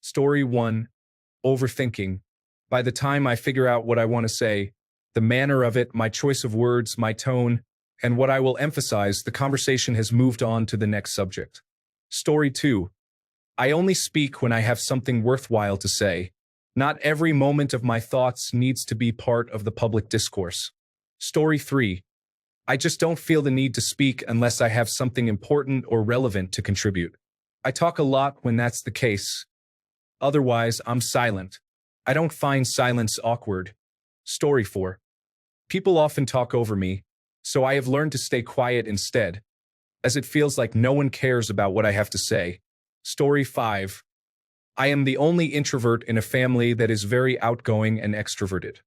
Story 1. Overthinking. By the time I figure out what I want to say, the manner of it, my choice of words, my tone, and what I will emphasize, the conversation has moved on to the next subject. Story 2. I only speak when I have something worthwhile to say. Not every moment of my thoughts needs to be part of the public discourse. Story 3. I just don't feel the need to speak unless I have something important or relevant to contribute. I talk a lot when that's the case. Otherwise, I'm silent. I don't find silence awkward. Story 4. People often talk over me, so I have learned to stay quiet instead, as it feels like no one cares about what I have to say. Story 5. I am the only introvert in a family that is very outgoing and extroverted.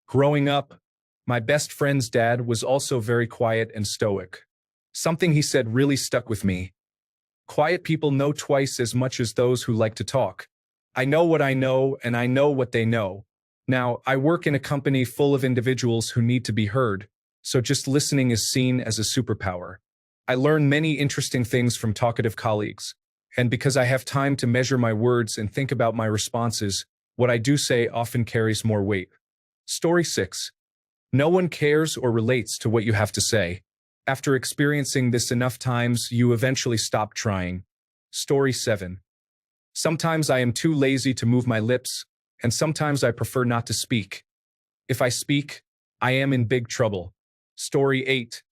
Growing up, my best friend's dad was also very quiet and stoic. Something he said really stuck with me. Quiet people know twice as much as those who like to talk. I know what I know, and I know what they know. Now, I work in a company full of individuals who need to be heard, so just listening is seen as a superpower. I learn many interesting things from talkative colleagues, and because I have time to measure my words and think about my responses, what I do say often carries more weight. Story 6. No one cares or relates to what you have to say. After experiencing this enough times, you eventually stop trying. Story 7. Sometimes I am too lazy to move my lips, and sometimes I prefer not to speak. If I speak, I am in big trouble. Story 8.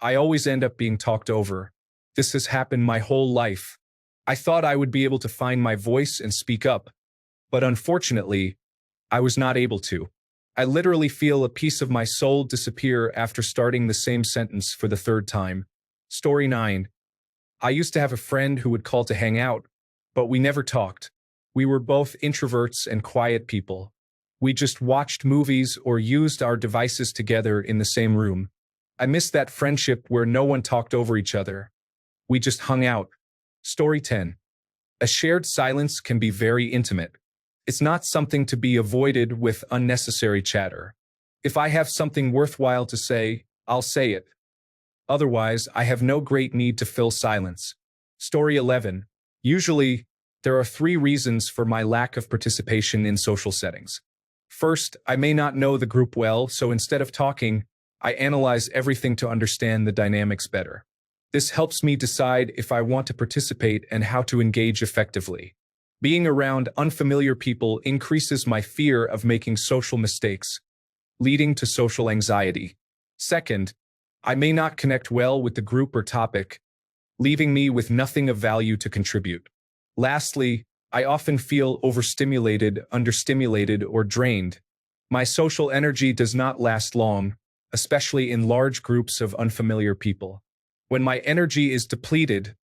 I always end up being talked over. This has happened my whole life. I thought I would be able to find my voice and speak up, but unfortunately, I was not able to. I literally feel a piece of my soul disappear after starting the same sentence for the third time. Story 9. I used to have a friend who would call to hang out, but we never talked. We were both introverts and quiet people. We just watched movies or used our devices together in the same room. I miss that friendship where no one talked over each other. We just hung out. Story 10. A shared silence can be very intimate. It's not something to be avoided with unnecessary chatter. If I have something worthwhile to say, I'll say it. Otherwise, I have no great need to fill silence. Story 11. Usually, there are 3 reasons for my lack of participation in social settings. First, I may not know the group well, so instead of talking, I analyze everything to understand the dynamics better. This helps me decide if I want to participate and how to engage effectively. Being around unfamiliar people increases my fear of making social mistakes, leading to social anxiety. Second, I may not connect well with the group or topic, leaving me with nothing of value to contribute. Lastly, I often feel overstimulated, understimulated, or drained. My social energy does not last long, especially in large groups of unfamiliar people. When my energy is depleted,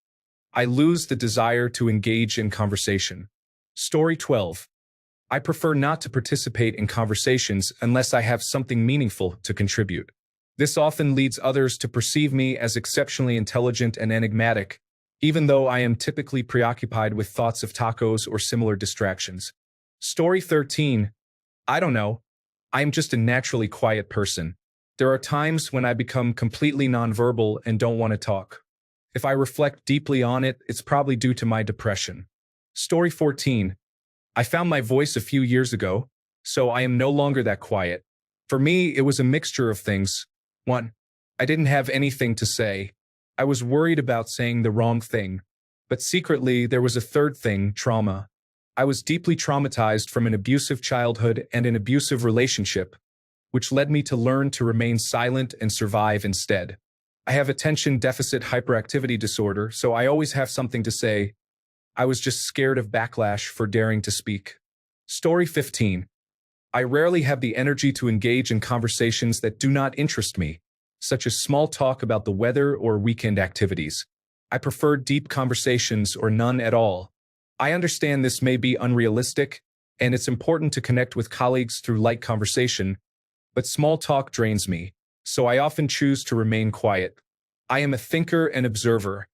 I lose the desire to engage in conversation. Story 12. I prefer not to participate in conversations unless I have something meaningful to contribute. This often leads others to perceive me as exceptionally intelligent and enigmatic, even though I am typically preoccupied with thoughts of tacos or similar distractions. Story 13. I don't know. I am just a naturally quiet person. There are times when I become completely nonverbal and don't want to talk. If I reflect deeply on it, it's probably due to my depression. Story 14. I found my voice a few years ago, so I am no longer that quiet. For me, it was a mixture of things. 1. I didn't have anything to say. I was worried about saying the wrong thing. But secretly, there was a third thing, trauma. I was deeply traumatized from an abusive childhood and an abusive relationship, which led me to learn to remain silent and survive instead. I have attention deficit hyperactivity disorder, so I always have something to say. I was just scared of backlash for daring to speak. Story 15. I rarely have the energy to engage in conversations that do not interest me, such as small talk about the weather or weekend activities. I prefer deep conversations or none at all. I understand this may be unrealistic, and it's important to connect with colleagues through light conversation, but small talk drains me, so I often choose to remain quiet. I am a thinker and observer,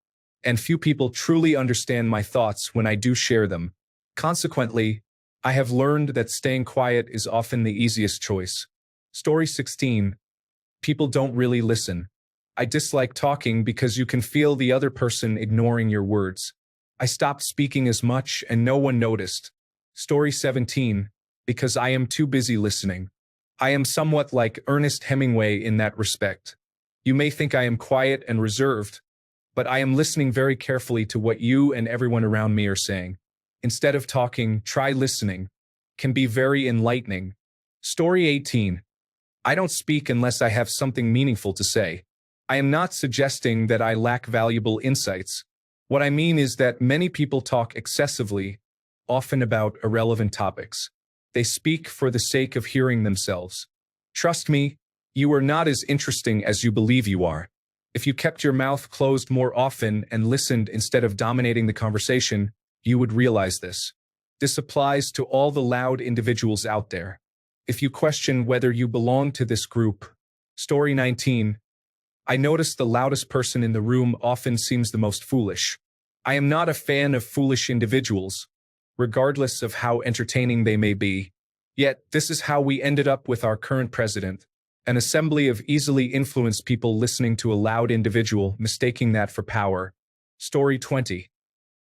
and few people truly understand my thoughts when I do share them. Consequently, I have learned that staying quiet is often the easiest choice. Story 16. People don't really listen. I dislike talking because you can feel the other person ignoring your words. I stopped speaking as much and no one noticed. Story 17. Because I am too busy listening. I am somewhat like Ernest Hemingway in that respect. You may think I am quiet and reserved, but I am listening very carefully to what you and everyone around me are saying. Instead of talking, try listening. Can be very enlightening. Story 18. I don't speak unless I have something meaningful to say. I am not suggesting that I lack valuable insights. What I mean is that many people talk excessively, often about irrelevant topics. They speak for the sake of hearing themselves. Trust me, you are not as interesting as you believe you are. If you kept your mouth closed more often and listened instead of dominating the conversation, you would realize this. This applies to all the loud individuals out there. If you question whether you belong to this group. Story 19. I notice the loudest person in the room often seems the most foolish. I am not a fan of foolish individuals, regardless of how entertaining they may be. Yet, this is how we ended up with our current president, an assembly of easily influenced people listening to a loud individual, mistaking that for power. Story 20.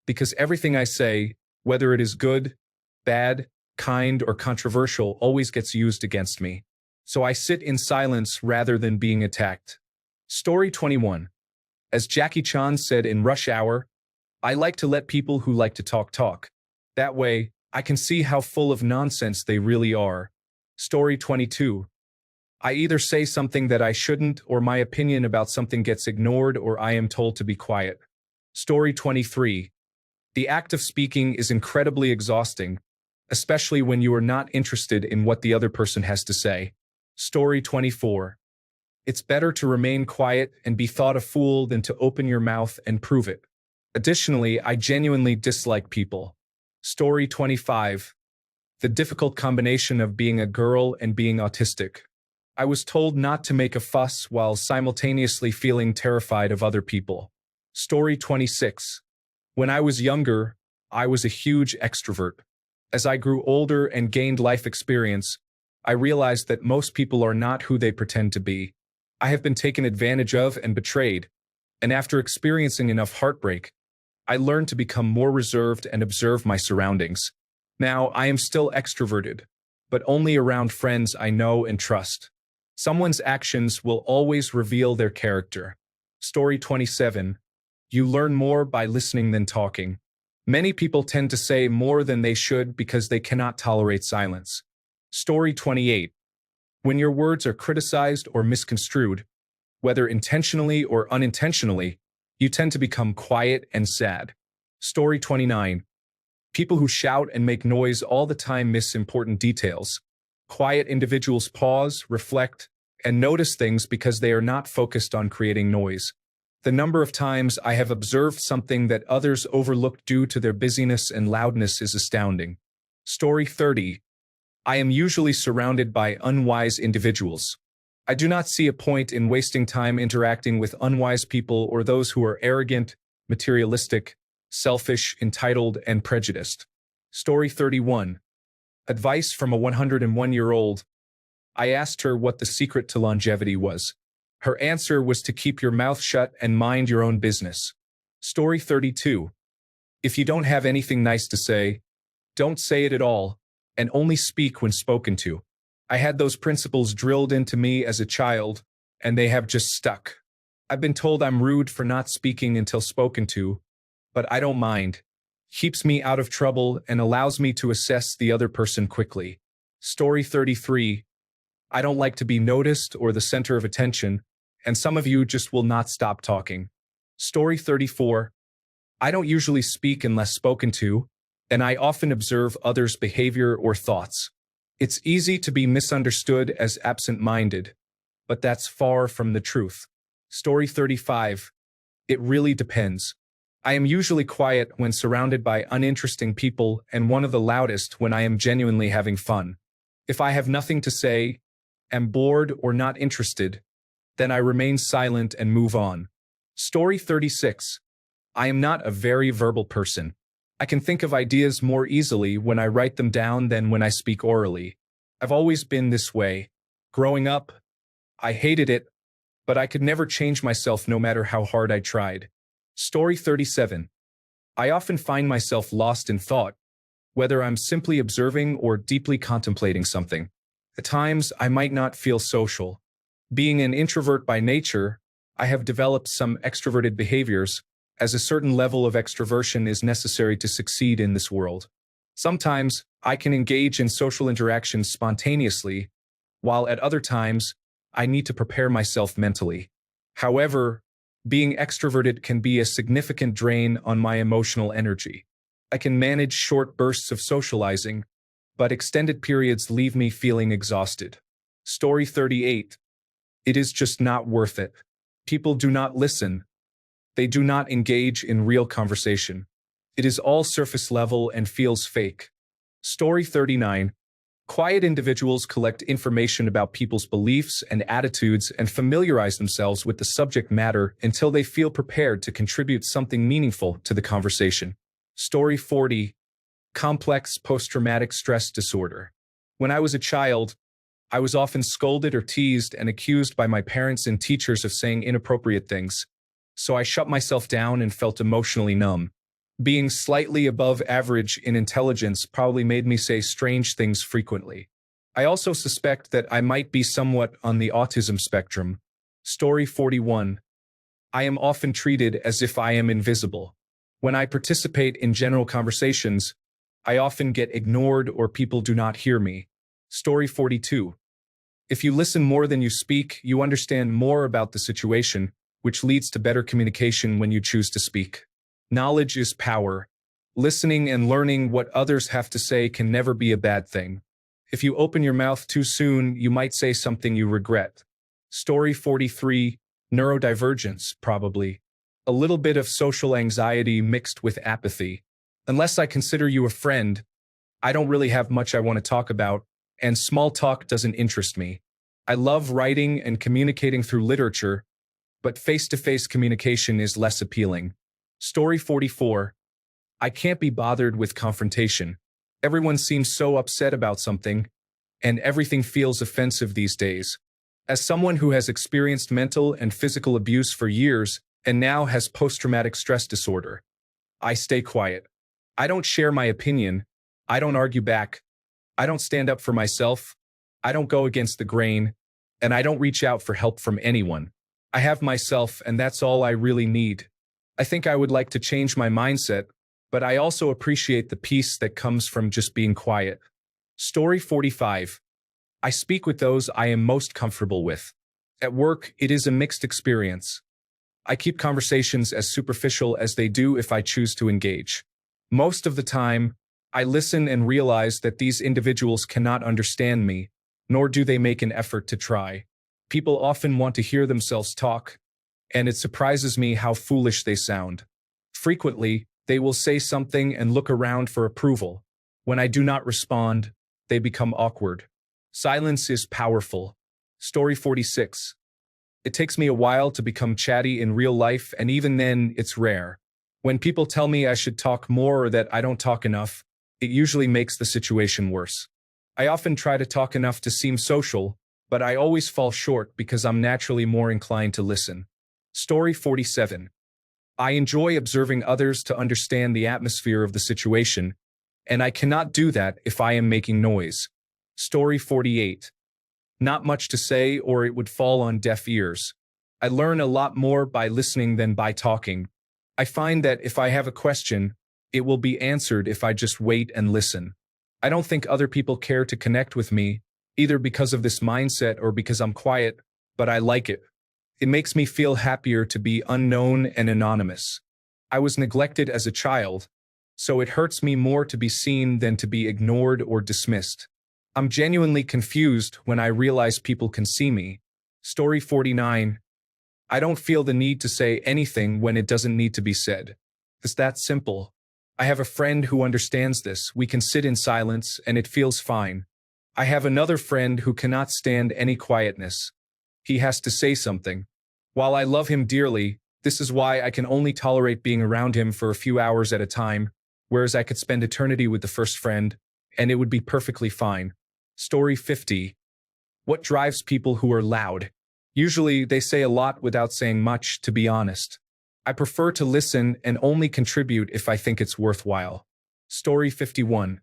Because everything I say, whether it is good, bad, kind, or controversial, always gets used against me. So I sit in silence rather than being attacked. Story 21. As Jackie Chan said in Rush Hour, I like to let people who like to talk. That way, I can see how full of nonsense they really are. Story 22. I either say something that I shouldn't, or my opinion about something gets ignored, or I am told to be quiet. Story 23. The act of speaking is incredibly exhausting, especially when you are not interested in what the other person has to say. Story 24. It's better to remain quiet and be thought a fool than to open your mouth and prove it. Additionally, I genuinely dislike people. Story 25. The difficult combination of being a girl and being autistic. I was told not to make a fuss while simultaneously feeling terrified of other people. Story 26. When I was younger, I was a huge extrovert. As I grew older and gained life experience, I realized that most people are not who they pretend to be. I have been taken advantage of and betrayed, and after experiencing enough heartbreak, I learned to become more reserved and observe my surroundings. Now, I am still extroverted, but only around friends I know and trust. Someone's actions will always reveal their character. Story 27. You learn more by listening than talking. Many people tend to say more than they should because they cannot tolerate silence. Story 28. When your words are criticized or misconstrued, whether intentionally or unintentionally, you tend to become quiet and sad. Story 29. People who shout and make noise all the time miss important details. Quiet individuals pause, reflect, and notice things because they are not focused on creating noise. The number of times I have observed something that others overlook due to their busyness and loudness is astounding. Story 30. I am usually surrounded by unwise individuals. I do not see a point in wasting time interacting with unwise people or those who are arrogant, materialistic, selfish, entitled, and prejudiced. Story 31. Advice from a 101-year-old. I asked her what the secret to longevity was. Her answer was to keep your mouth shut and mind your own business. Story 32. If you don't have anything nice to say, don't say it at all, and only speak when spoken to. I had those principles drilled into me as a child, and they have just stuck. I've been told I'm rude for not speaking until spoken to, but I don't mind. Keeps me out of trouble and allows me to assess the other person quickly. Story 33. I don't like to be noticed or the center of attention, and some of you just will not stop talking. Story 34. I don't usually speak unless spoken to, and I often observe others' behavior or thoughts. It's easy to be misunderstood as absent-minded, but that's far from the truth. Story 35. It really depends. I am usually quiet when surrounded by uninteresting people and one of the loudest when I am genuinely having fun. If I have nothing to say, am bored or not interested, then I remain silent and move on. Story 36. I am not a very verbal person. I can think of ideas more easily when I write them down than when I speak orally. I've always been this way. Growing up, I hated it, but I could never change myself no matter how hard I tried. Story 37. I often find myself lost in thought, whether I'm simply observing or deeply contemplating something. At times, I might not feel social. Being an introvert by nature, I have developed some extroverted behaviors, as a certain level of extroversion is necessary to succeed in this world. Sometimes, I can engage in social interactions spontaneously, while at other times, I need to prepare myself mentally. However, being extroverted can be a significant drain on my emotional energy. I can manage short bursts of socializing, but extended periods leave me feeling exhausted. Story 38. It is just not worth it. People do not listen. They do not engage in real conversation. It is all surface level and feels fake. Story 39. Quiet individuals collect information about people's beliefs and attitudes and familiarize themselves with the subject matter until they feel prepared to contribute something meaningful to the conversation. Story 40. Complex post-traumatic stress disorder. When I was a child, I was often scolded or teased and accused by my parents and teachers of saying inappropriate things, so I shut myself down and felt emotionally numb. Being slightly above average in intelligence probably made me say strange things frequently. I also suspect that I might be somewhat on the autism spectrum. Story 41. I am often treated as if I am invisible. When I participate in general conversations, I often get ignored or people do not hear me. Story 42. If you listen more than you speak, you understand more about the situation, which leads to better communication when you choose to speak. Knowledge is power. Listening and learning what others have to say can never be a bad thing. If you open your mouth too soon, you might say something you regret. Story 43. Neurodivergence, probably. A little bit of social anxiety mixed with apathy. Unless I consider you a friend, I don't really have much I want to talk about, and small talk doesn't interest me. I love writing and communicating through literature, but face-to-face communication is less appealing. Story 44. I can't be bothered with confrontation. Everyone seems so upset about something, and everything feels offensive these days. As someone who has experienced mental and physical abuse for years and now has post-traumatic stress disorder, I stay quiet. I don't share my opinion. I don't argue back. I don't stand up for myself. I don't go against the grain, and I don't reach out for help from anyone. I have myself, and that's all I really need. I think I would like to change my mindset, but I also appreciate the peace that comes from just being quiet. Story 45. I speak with those I am most comfortable with. At work, it is a mixed experience. I keep conversations as superficial as they do if I choose to engage. Most of the time, I listen and realize that these individuals cannot understand me, nor do they make an effort to try. People often want to hear themselves talk, and it surprises me how foolish they sound. Frequently, they will say something and look around for approval. When I do not respond, they become awkward. Silence is powerful. Story 46. It takes me a while to become chatty in real life, and even then, it's rare. When people tell me I should talk more or that I don't talk enough, it usually makes the situation worse. I often try to talk enough to seem social, but I always fall short because I'm naturally more inclined to listen. Story 47. I enjoy observing others to understand the atmosphere of the situation, and I cannot do that if I am making noise. Story 48. Not much to say or it would fall on deaf ears. I learn a lot more by listening than by talking. I find that if I have a question, it will be answered if I just wait and listen. I don't think other people care to connect with me, either because of this mindset or because I'm quiet, but I like it. It makes me feel happier to be unknown and anonymous. I was neglected as a child, so it hurts me more to be seen than to be ignored or dismissed. I'm genuinely confused when I realize people can see me. Story 49. I don't feel the need to say anything when it doesn't need to be said. It's that simple. I have a friend who understands this. We can sit in silence and it feels fine. I have another friend who cannot stand any quietness. He has to say something. While I love him dearly, this is why I can only tolerate being around him for a few hours at a time, whereas I could spend eternity with the first friend, and it would be perfectly fine. Story 50. What drives people who are loud? Usually, they say a lot without saying much, to be honest. I prefer to listen and only contribute if I think it's worthwhile. Story 51.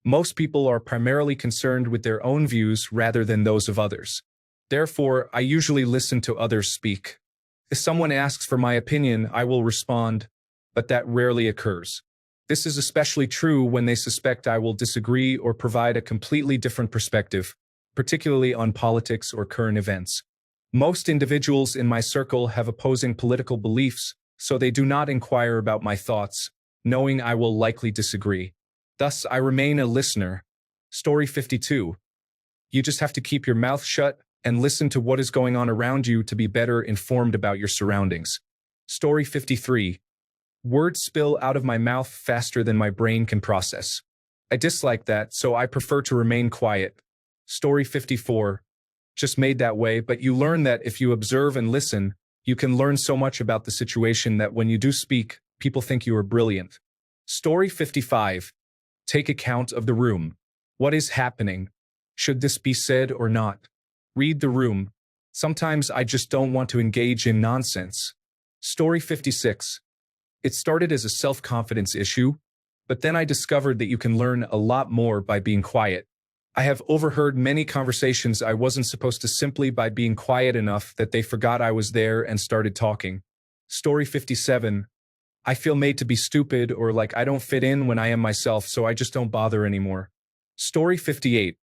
Most people are primarily concerned with their own views rather than those of others. Therefore, I usually listen to others speak. If someone asks for my opinion, I will respond, but that rarely occurs. This is especially true when they suspect I will disagree or provide a completely different perspective, particularly on politics or current events. Most individuals in my circle have opposing political beliefs, so they do not inquire about my thoughts, knowing I will likely disagree. Thus, I remain a listener. Story 52. You just have to keep your mouth shut and listen to what is going on around you to be better informed about your surroundings. Story 53. Words spill out of my mouth faster than my brain can process. I dislike that, so I prefer to remain quiet. Story 54. Just made that way, but you learn that if you observe and listen, you can learn so much about the situation that when you do speak, people think you are brilliant. Story 55. Take account of the room. What is happening? Should this be said or not? Read the room. Sometimes I just don't want to engage in nonsense. Story 56. It started as a self-confidence issue, but then I discovered that you can learn a lot more by being quiet. I have overheard many conversations I wasn't supposed to simply by being quiet enough that they forgot I was there and started talking. Story 57. I feel made to be stupid or like I don't fit in when I am myself, so I just don't bother anymore. Story 58.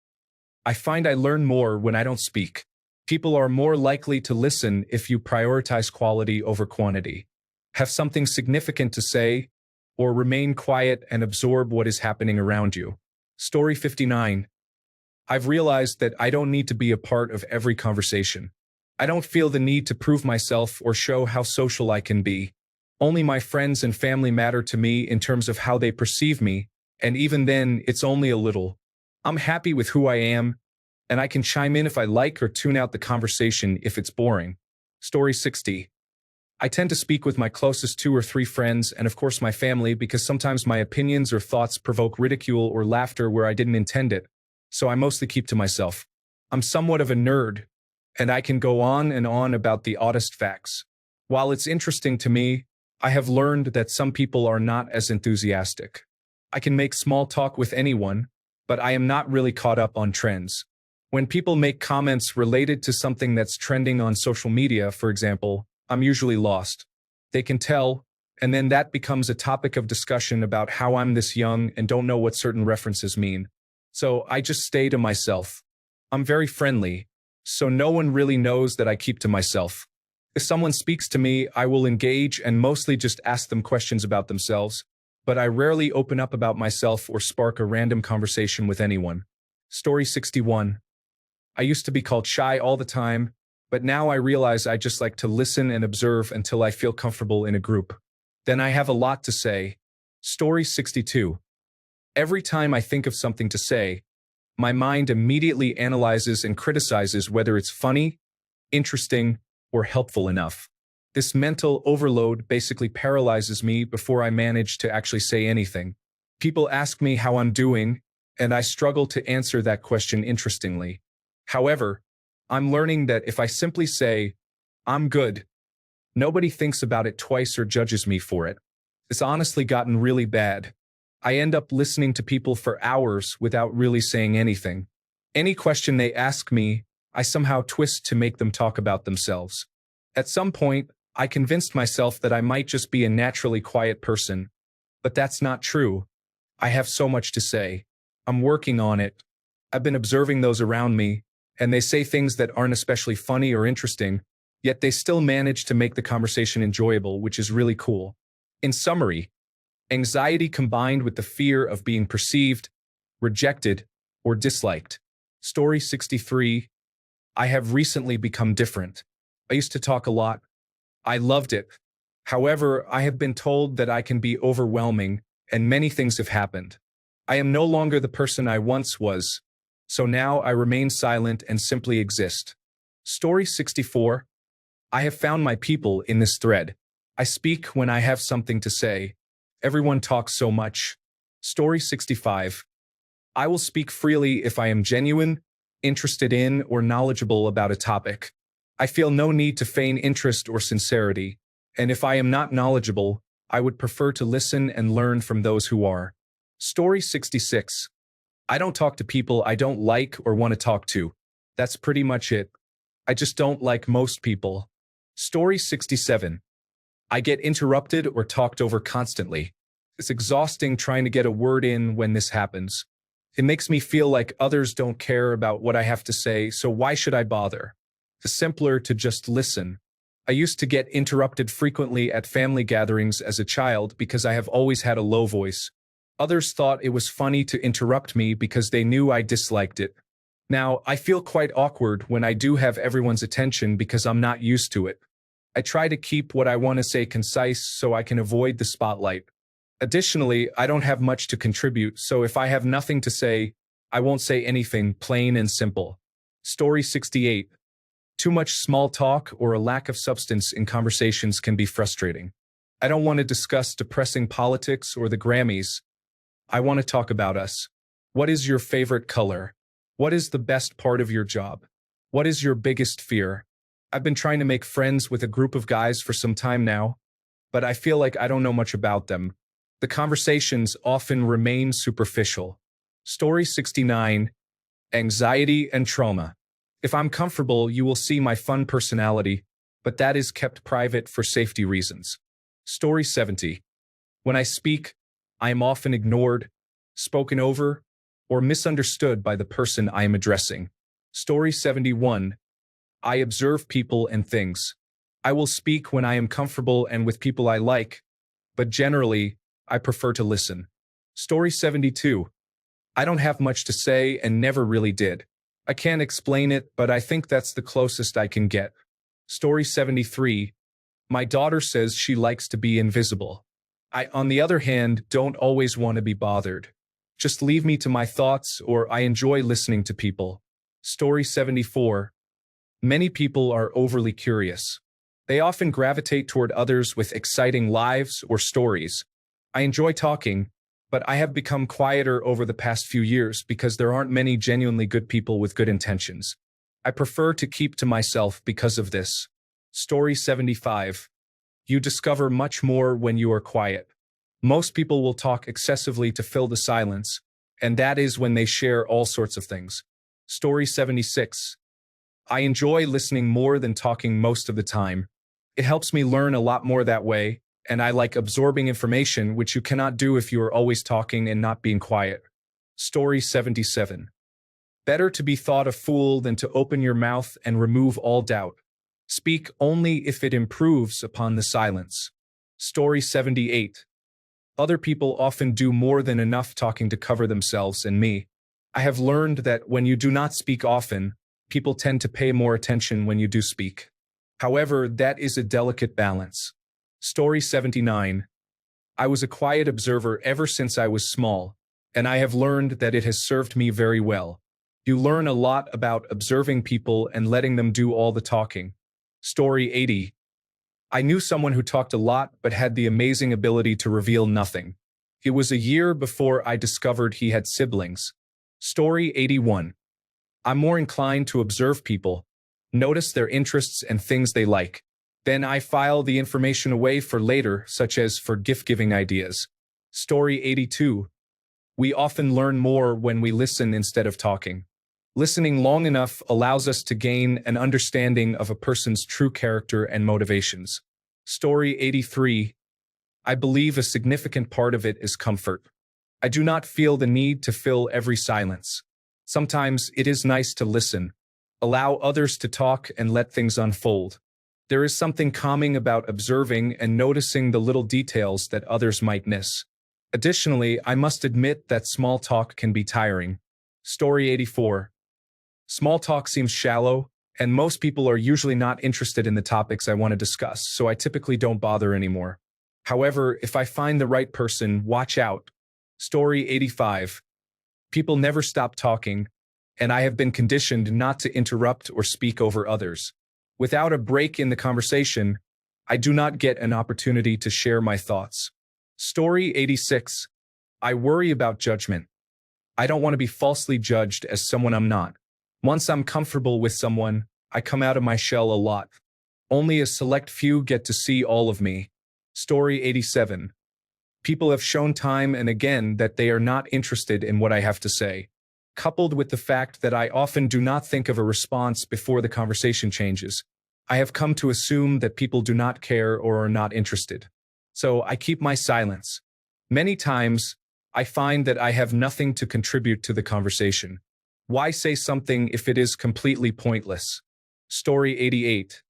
I find I learn more when I don't speak. People are more likely to listen if you prioritize quality over quantity. Have something significant to say, or remain quiet and absorb what is happening around you. Story 59. I've realized that I don't need to be a part of every conversation. I don't feel the need to prove myself or show how social I can be. Only my friends and family matter to me in terms of how they perceive me, and even then, it's only a little. I'm happy with who I am, and I can chime in if I like or tune out the conversation if it's boring. Story 60. I tend to speak with my closest 2 or 3 friends and of course my family because sometimes my opinions or thoughts provoke ridicule or laughter where I didn't intend it, so I mostly keep to myself. I'm somewhat of a nerd, and I can go on and on about the oddest facts. While it's interesting to me, I have learned that some people are not as enthusiastic. I can make small talk with anyone, but I am not really caught up on trends. When people make comments related to something that's trending on social media, for example, I'm usually lost. They can tell, and then that becomes a topic of discussion about how I'm this young and don't know what certain references mean. So I just stay to myself. I'm very friendly, so no one really knows that I keep to myself. If someone speaks to me, I will engage and mostly just ask them questions about themselves, but I rarely open up about myself or spark a random conversation with anyone. Story 61. I used to be called shy all the time, but now I realize I just like to listen and observe until I feel comfortable in a group. Then I have a lot to say. Story 62. Every time I think of something to say, my mind immediately analyzes and criticizes whether it's funny, interesting, or helpful enough. This mental overload basically paralyzes me before I manage to actually say anything. People ask me how I'm doing, and I struggle to answer that question interestingly. However, I'm learning that if I simply say, I'm good, nobody thinks about it twice or judges me for it. It's honestly gotten really bad. I end up listening to people for hours without really saying anything. Any question they ask me, I somehow twist to make them talk about themselves. At some point, I convinced myself that I might just be a naturally quiet person, but that's not true. I have so much to say. I'm working on it. I've been observing those around me, and they say things that aren't especially funny or interesting, yet they still manage to make the conversation enjoyable, which is really cool. In summary, anxiety combined with the fear of being perceived, rejected, or disliked. Story 63. I have recently become different. I used to talk a lot. I loved it. However, I have been told that I can be overwhelming, and many things have happened. I am no longer the person I once was, so now I remain silent and simply exist. Story 64. I have found my people in this thread. I speak when I have something to say. Everyone talks so much. Story 65. I will speak freely if I am genuine, interested in, or knowledgeable about a topic. I feel no need to feign interest or sincerity, and if I am not knowledgeable, I would prefer to listen and learn from those who are. Story 66. I don't talk to people I don't like or want to talk to. That's pretty much it. I just don't like most people. Story 67. I get interrupted or talked over constantly. It's exhausting trying to get a word in when this happens. It makes me feel like others don't care about what I have to say, so why should I bother? It's simpler to just listen. I used to get interrupted frequently at family gatherings as a child because I have always had a low voice. Others thought it was funny to interrupt me because they knew I disliked it. Now, I feel quite awkward when I do have everyone's attention because I'm not used to it. I try to keep what I want to say concise so I can avoid the spotlight. Additionally, I don't have much to contribute, so if I have nothing to say, I won't say anything, plain and simple. Story 68. Too much small talk or a lack of substance in conversations can be frustrating. I don't want to discuss depressing politics or the Grammys. I want to talk about us. What is your favorite color? What is the best part of your job? What is your biggest fear? I've been trying to make friends with a group of guys for some time now, but I feel like I don't know much about them. The conversations often remain superficial. Story 69. Anxiety and trauma. If I'm comfortable, you will see my fun personality, but that is kept private for safety reasons. Story 70. When I speak, I am often ignored, spoken over, or misunderstood by the person I am addressing. Story 71. I observe people and things. I will speak when I am comfortable and with people I like, but generally, I prefer to listen. Story 72. I don't have much to say and never really did. I can't explain it, but I think that's the closest I can get. Story 73. My daughter says she likes to be invisible. I, on the other hand, don't always want to be bothered. Just leave me to my thoughts, or I enjoy listening to people. Story 74. Many people are overly curious. They often gravitate toward others with exciting lives or stories. I enjoy talking, but I have become quieter over the past few years because there aren't many genuinely good people with good intentions. I prefer to keep to myself because of this. Story 75. You discover much more when you are quiet. Most people will talk excessively to fill the silence, and that is when they share all sorts of things. Story 76. I enjoy listening more than talking most of the time. It helps me learn a lot more that way, and I like absorbing information, which you cannot do if you are always talking and not being quiet. Story 77. Better to be thought a fool than to open your mouth and remove all doubt. Speak only if it improves upon the silence. Story 78. Other people often do more than enough talking to cover themselves and me. I have learned that when you do not speak often, people tend to pay more attention when you do speak. However, that is a delicate balance. Story 79. I was a quiet observer ever since I was small, and I have learned that it has served me very well. You learn a lot about observing people and letting them do all the talking. Story 80. I knew someone who talked a lot but had the amazing ability to reveal nothing. It was a year before I discovered he had siblings. Story 81. I'm more inclined to observe people, notice their interests and things they like. Then I file the information away for later, such as for gift-giving ideas. Story 82. We often learn more when we listen instead of talking. Listening long enough allows us to gain an understanding of a person's true character and motivations. Story 83. I believe a significant part of it is comfort. I do not feel the need to fill every silence. Sometimes it is nice to listen, allow others to talk and let things unfold. There is something calming about observing and noticing the little details that others might miss. Additionally, I must admit that small talk can be tiring. Story 84. Small talk seems shallow, and most people are usually not interested in the topics I want to discuss, so I typically don't bother anymore. However, if I find the right person, watch out. Story 85. People never stop talking, and I have been conditioned not to interrupt or speak over others. Without a break in the conversation, I do not get an opportunity to share my thoughts. Story 86. I worry about judgment. I don't want to be falsely judged as someone I'm not. Once I'm comfortable with someone, I come out of my shell a lot. Only a select few get to see all of me. Story 87. People have shown time and again that they are not interested in what I have to say. coupled with the fact that I often do not think of a response before the conversation changes, I have come to assume that people do not care or are not interested. So I keep my silence. Many times, I find that I have nothing to contribute to the conversation. Why say something if it is completely pointless? Story 88.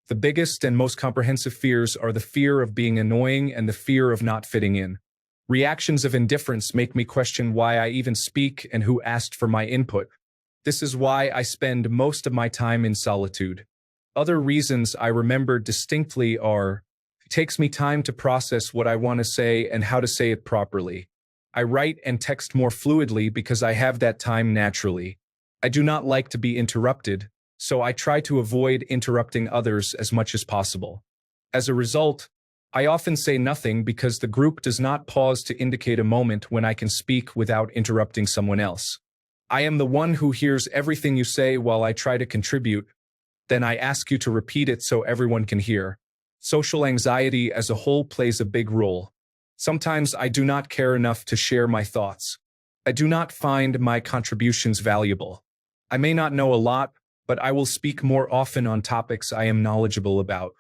The biggest and most comprehensive fears are the fear of being annoying and the fear of not fitting in. Reactions of indifference make me question why I even speak and who asked for my input. This is why I spend most of my time in solitude. Other reasons I remember distinctly are, it takes me time to process what I want to say and how to say it properly. I write and text more fluidly because I have that time naturally. I do not like to be interrupted, so I try to avoid interrupting others as much as possible. As a result, I often say nothing because the group does not pause to indicate a moment when I can speak without interrupting someone else. I am the one who hears everything you say while I try to contribute, then I ask you to repeat it so everyone can hear. Social anxiety as a whole plays a big role. Sometimes I do not care enough to share my thoughts. I do not find my contributions valuable. I may not know a lot, but I will speak more often on topics I am knowledgeable about.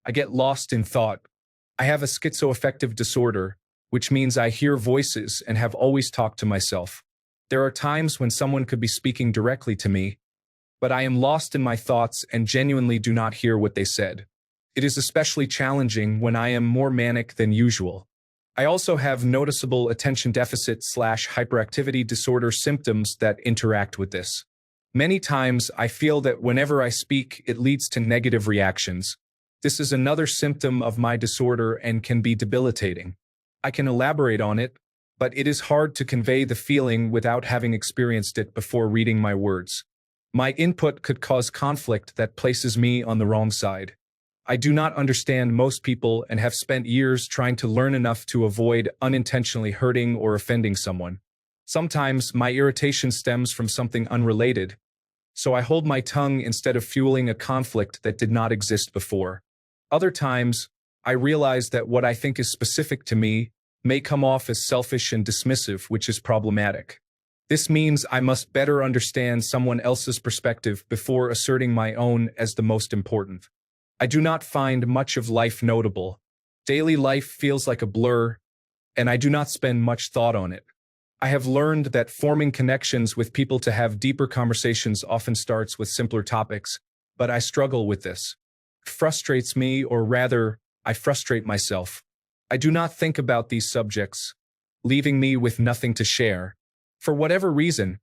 I get lost in thought. I have a schizoaffective disorder, which means I hear voices and have always talked to myself. There are times when someone could be speaking directly to me, but I am lost in my thoughts and genuinely do not hear what they said. It is especially challenging when I am more manic than usual. I also have noticeable attention deficit/hyperactivity disorder symptoms that interact with this. Many times I feel that whenever I speak, it leads to negative reactions. This is another symptom of my disorder and can be debilitating. I can elaborate on it, but it is hard to convey the feeling without having experienced it before reading my words. My input could cause conflict that places me on the wrong side. I do not understand most people and have spent years trying to learn enough to avoid unintentionally hurting or offending someone. Sometimes my irritation stems from something unrelated, so I hold my tongue instead of fueling a conflict that did not exist before. Other times, I realize that what I think is specific to me may come off as selfish and dismissive, which is problematic. This means I must better understand someone else's perspective before asserting my own as the most important. I do not find much of life notable. Daily life feels like a blur, and I do not spend much thought on it. I have learned that forming connections with people to have deeper conversations often starts with simpler topics, but I struggle with this. It frustrates me, or rather, I frustrate myself. I do not think about these subjects, leaving me with nothing to share. For whatever reason,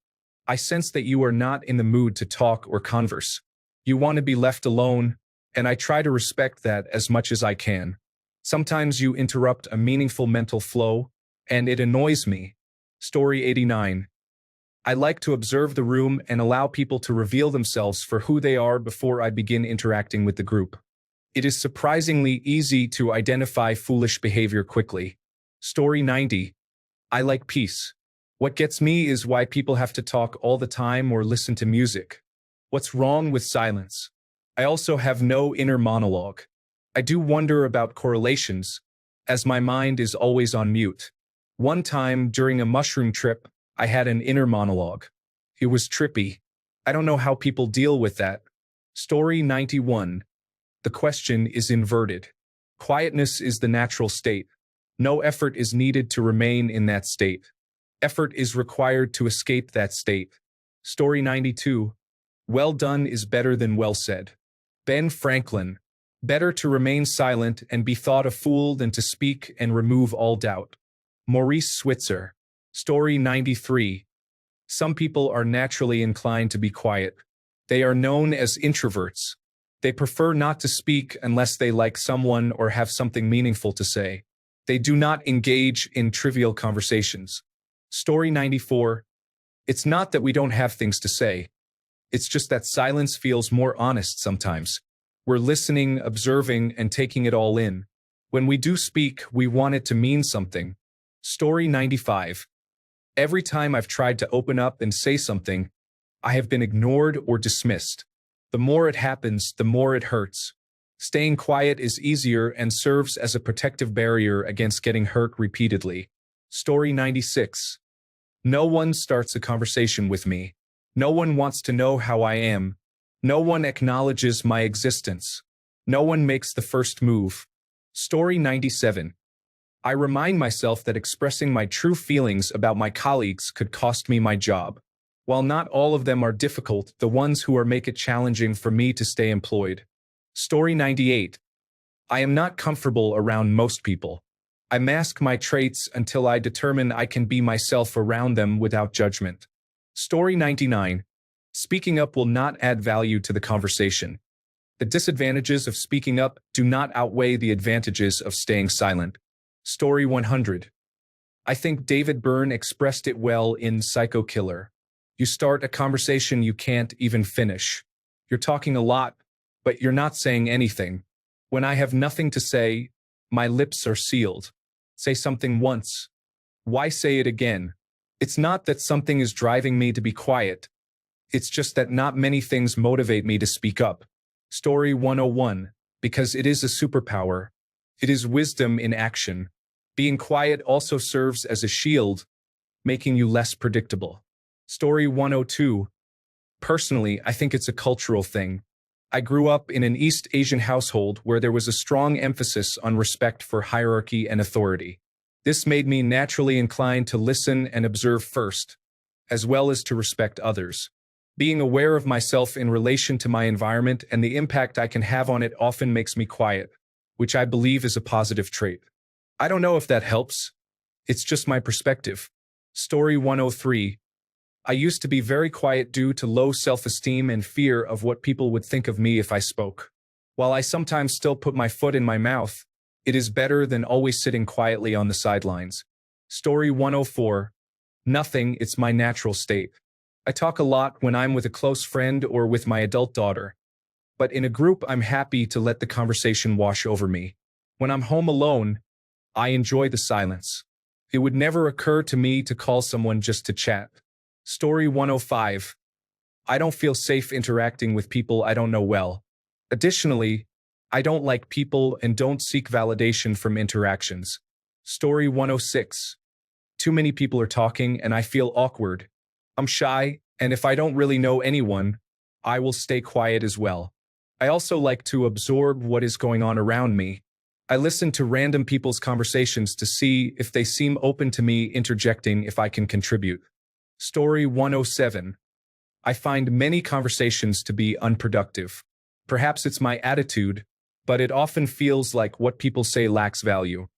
I sense that you are not in the mood to talk or converse. You want to be left alone, and I try to respect that as much as I can. Sometimes you interrupt a meaningful mental flow, and it annoys me. Story 89. I like to observe the room and allow people to reveal themselves for who they are before I begin interacting with the group. It is surprisingly easy to identify foolish behavior quickly. Story 90. I like peace. What gets me is why people have to talk all the time or listen to music. What's wrong with silence? I also have no inner monologue. I do wonder about correlations, as my mind is always on mute. One time during a mushroom trip, I had an inner monologue. It was trippy. I don't know how people deal with that. Story 91. The question is inverted. Quietness is the natural state. No effort is needed to remain in that state. Effort is required to escape that state. Story 92. Well done is better than well said. Ben Franklin. Better to remain silent and be thought a fool than to speak and remove all doubt. Maurice Switzer. Story 93. Some people are naturally inclined to be quiet. They are known as introverts. They prefer not to speak unless they like someone or have something meaningful to say. They do not engage in trivial conversations. Story 94. It's not that we don't have things to say. It's just that silence feels more honest sometimes. We're listening, observing, and taking it all in. When we do speak, we want it to mean something. Story 95. Every time I've tried to open up and say something, I have been ignored or dismissed. The more it happens, the more it hurts. Staying quiet is easier and serves as a protective barrier against getting hurt repeatedly. Story 96. No one starts a conversation with me. No one wants to know how I am. No one acknowledges my existence. No one makes the first move. Story 97. I remind myself that expressing my true feelings about my colleagues could cost me my job. While not all of them are difficult, the ones who are make it challenging for me to stay employed. Story 98. I am not comfortable around most people. I mask my traits until I determine I can be myself around them without judgment. Story 99. Speaking up will not add value to the conversation. The disadvantages of speaking up do not outweigh the advantages of staying silent. Story 100. I think David Byrne expressed it well in Psycho Killer. You start a conversation you can't even finish. You're talking a lot, but you're not saying anything. When I have nothing to say, my lips are sealed. Say something once. Why say it again? It's not that something is driving me to be quiet. It's just that not many things motivate me to speak up. Story 101. Because it is a superpower. It is wisdom in action. Being quiet also serves as a shield, making you less predictable. Story 102. Personally, I think it's a cultural thing. I grew up in an East Asian household where there was a strong emphasis on respect for hierarchy and authority. This made me naturally inclined to listen and observe first, as well as to respect others. Being aware of myself in relation to my environment and the impact I can have on it often makes me quiet, which I believe is a positive trait. I don't know if that helps. It's just my perspective. Story 103. I used to be very quiet due to low self-esteem and fear of what people would think of me if I spoke. While I sometimes still put my foot in my mouth, it is better than always sitting quietly on the sidelines. Story 104. Nothing, it's my natural state. I talk a lot when I'm with a close friend or with my adult daughter. But in a group, I'm happy to let the conversation wash over me. When I'm home alone, I enjoy the silence. It would never occur to me to call someone just to chat. Story 105. I don't feel safe interacting with people I don't know well. Additionally, I don't like people and don't seek validation from interactions. Story 106. Too many people are talking and I feel awkward. I'm shy, and if I don't really know anyone, I will stay quiet as well. I also like to absorb what is going on around me. I listen to random people's conversations to see if they seem open to me interjecting if I can contribute. Story 107. I find many conversations to be unproductive. Perhaps it's my attitude, but it often feels like what people say lacks value.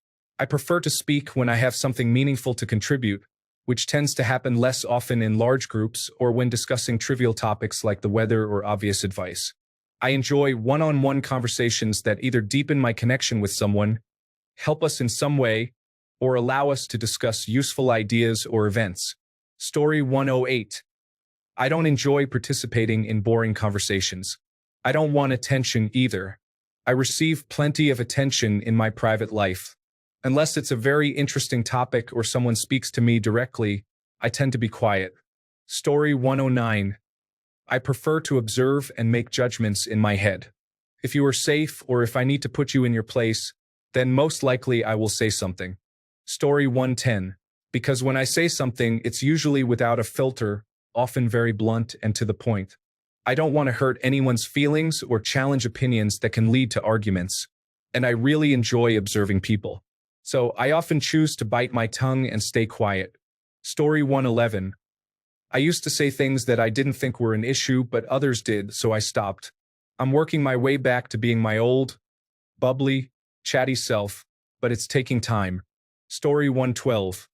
I prefer to speak when I have something meaningful to contribute, which tends to happen less often in large groups or when discussing trivial topics like the weather or obvious advice. I enjoy one-on-one conversations that either deepen my connection with someone, help us in some way, or allow us to discuss useful ideas or events. Story 108. I don't enjoy participating in boring conversations. I don't want attention either. I receive plenty of attention in my private life. Unless it's a very interesting topic or someone speaks to me directly, I tend to be quiet. Story 109. I prefer to observe and make judgments in my head. If you are safe or if I need to put you in your place, then most likely I will say something. Story 110. Because when I say something, it's usually without a filter, often very blunt and to the point. I don't want to hurt anyone's feelings or challenge opinions that can lead to arguments, and I really enjoy observing people. So I often choose to bite my tongue and stay quiet. Story 111. I used to say things that I didn't think were an issue, but others did, so I stopped. I'm working my way back to being my old, bubbly, chatty self, but it's taking time. Story 112.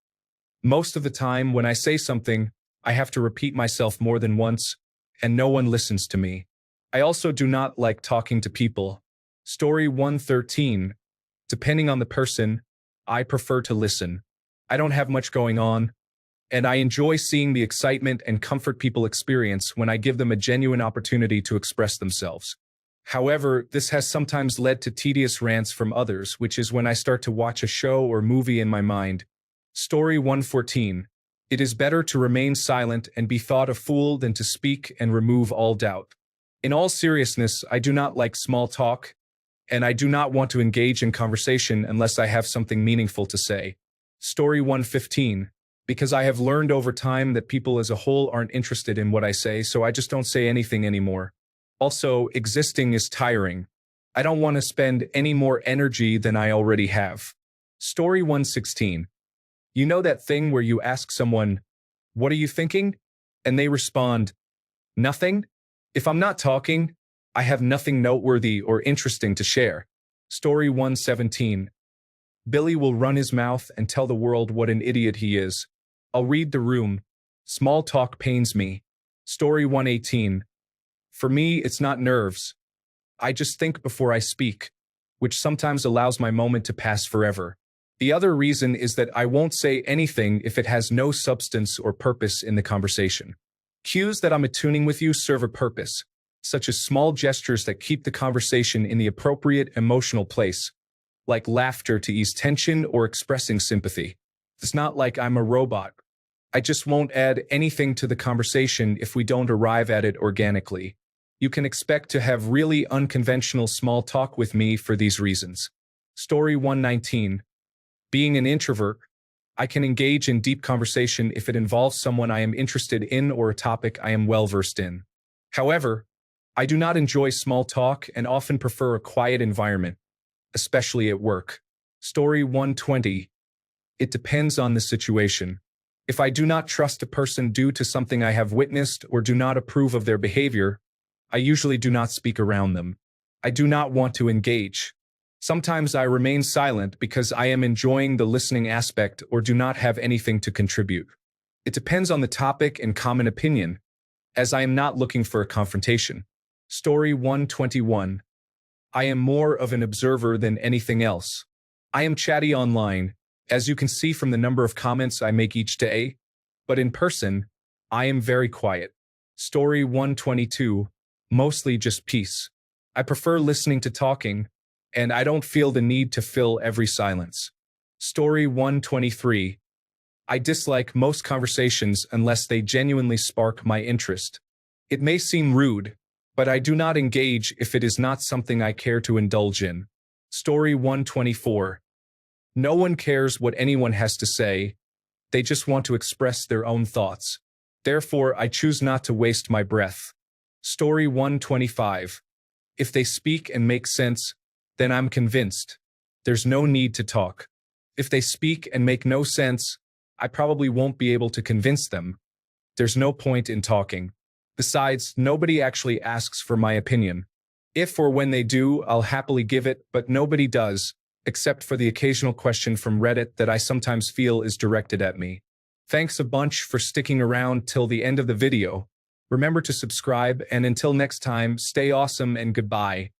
Most of the time, when I say something, I have to repeat myself more than once, and no one listens to me. I also do not like talking to people. Story 113. Depending on the person, I prefer to listen. I don't have much going on, and I enjoy seeing the excitement and comfort people experience when I give them a genuine opportunity to express themselves. However, this has sometimes led to tedious rants from others, which is when I start to watch a show or movie in my mind. Story 114. It is better to remain silent and be thought a fool than to speak and remove all doubt. In all seriousness, I do not like small talk, and I do not want to engage in conversation unless I have something meaningful to say. Story 115. because I have learned over time that people as a whole aren't interested in what I say, so I just don't say anything anymore. Also, existing is tiring. I don't want to spend any more energy than I already have. Story 116. You know that thing where you ask someone, "What are you thinking?" And they respond, "Nothing." If I'm not talking, I have nothing noteworthy or interesting to share. Story 117. Billy will run his mouth and tell the world what an idiot he is. I'll read the room. Small talk pains me. Story 118. For me, it's not nerves. I just think before I speak, which sometimes allows my moment to pass forever. The other reason is that I won't say anything if it has no substance or purpose in the conversation. Cues that I'm attuning with you serve a purpose, such as small gestures that keep the conversation in the appropriate emotional place, like laughter to ease tension or expressing sympathy. It's not like I'm a robot. I just won't add anything to the conversation if we don't arrive at it organically. You can expect to have really unconventional small talk with me for these reasons. Story 119. Being an introvert, I can engage in deep conversation if it involves someone I am interested in or a topic I am well-versed in. However, I do not enjoy small talk and often prefer a quiet environment, especially at work. Story 120. It depends on the situation. If I do not trust a person due to something I have witnessed or do not approve of their behavior, I usually do not speak around them. I do not want to engage. Sometimes I remain silent because I am enjoying the listening aspect or do not have anything to contribute. It depends on the topic and common opinion, as I am not looking for a confrontation. Story 121. I am more of an observer than anything else. I am chatty online, as you can see from the number of comments I make each day, but in person, I am very quiet. Story 122. Mostly just peace. I prefer listening to talking, and I don't feel the need to fill every silence. Story 123. I dislike most conversations unless they genuinely spark my interest. It may seem rude, but I do not engage if it is not something I care to indulge in. Story 124. No one cares what anyone has to say. They just want to express their own thoughts. Therefore, I choose not to waste my breath. Story 125. If they speak and make sense, then I'm convinced. There's no need to talk. If they speak and make no sense, I probably won't be able to convince them. There's no point in talking. Besides, nobody actually asks for my opinion. If or when they do, I'll happily give it, but nobody does, except for the occasional question from Reddit that I sometimes feel is directed at me. Thanks a bunch for sticking around till the end of the video. Remember to subscribe, and until next time, stay awesome and goodbye.